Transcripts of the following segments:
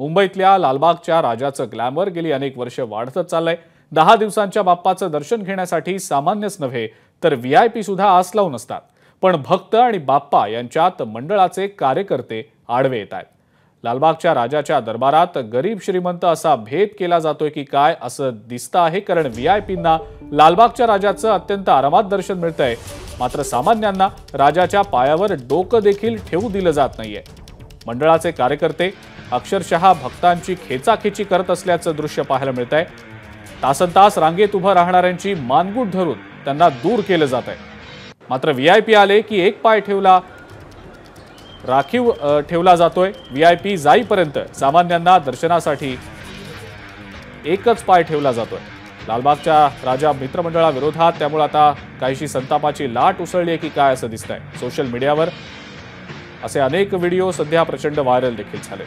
मुंबईतल्या लालबागच्या राजाचं ग्लॅमर गेली अनेक वर्ष वाढतच चाललंय। 10 दिवसांच्या बाप्पाचं दर्शन घेण्यासाठी सामान्यच नव्हे तर व्हीआयपी सुद्धा आस लावून असतात। पण भक्त आणि बाप्पा यांच्यात मंडळाचे कार्यकर्ते आडवे येत आहेत। लालबागच्या राजाच्या दरबारात गरीब श्रीमंत असा भेद केला जातोय की काय असं दिसतं आहे, कारण व्हीआयपींना लालबागच्या राजाचं अत्यंत आरामात दर्शन मिळतंय, मात्र सामान्यांना राजाच्या पायावर डोकं देखील ठेवू दिलं जात नाहीये। मंडळाचे कार्यकर्ते अक्षरशः भक्तांची खेचाखेची करत असल्याचं दृश्य पाहायला मिळतंय। तासनतास रांगेत उभं राहणाऱ्यांची मानगूट धरून त्यांना दूर केलं जात आहे। मात्र व्हीआयपी आले की एक पाय राखीव ठेवला जातोय। व्हीआयपी जाईपर्यंत सामान्यांना दर्शनासाठी एकच पाय ठेवला जातोय। लालबागच्या राजा मित्रमंडळाविरोधात त्यामुळे आता काहीशी संतापाची लाट उसळली आहे की काय असं दिसतंय। सोशल मीडियावर असे अनेक व्हिडिओ सध्या प्रचंड व्हायरल देखील झाले।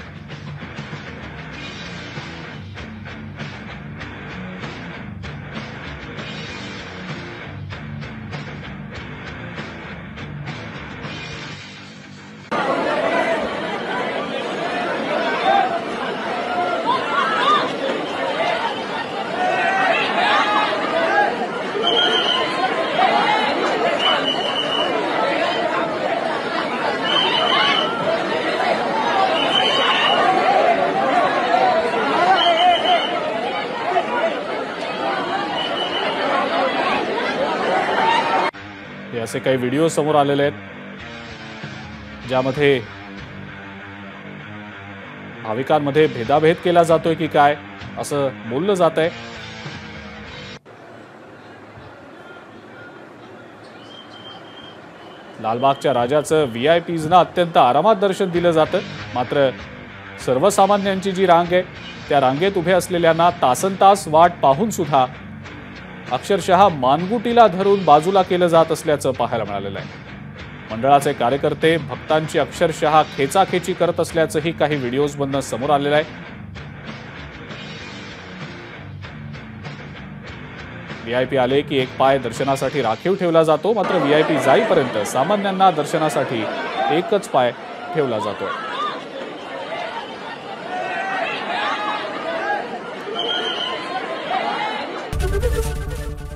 हे असे काही व्हिडिओ समोर आलेले आहेत ज्यामध्ये भाविकांमध्ये भेदाभेद केला जातोय की काय असं बोललं जात आहे। लालबागच्या राजाचं व्हीआयपीजना अत्यंत आरामात दर्शन दिलं जातं, मात्र सर्वसामान्यांची जी रांग आहे त्या रांगेत उभे असलेल्यांना तासनतास वाट पाहून सुद्धा अक्षरशः मानगुटीला धरून बाजूला केलं जात असल्याचं पाहायला मिळालेलं आहे। मंडळाचे कार्यकर्ते भक्तांची अक्षरशः खेचाखेची करत असल्याचंही काही व्हिडिओजमधून समोर आलेलं आहे। व्हीआयपी आले की एक पाय दर्शनासाठी राखीव ठेवला जातो, मात्र व्हीआयपी जाईपर्यंत सामान्यांना दर्शनासाठी एकच पाय ठेवला जातोय।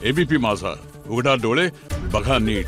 एबीपी माझा, उघडा डोळे बघा नीट।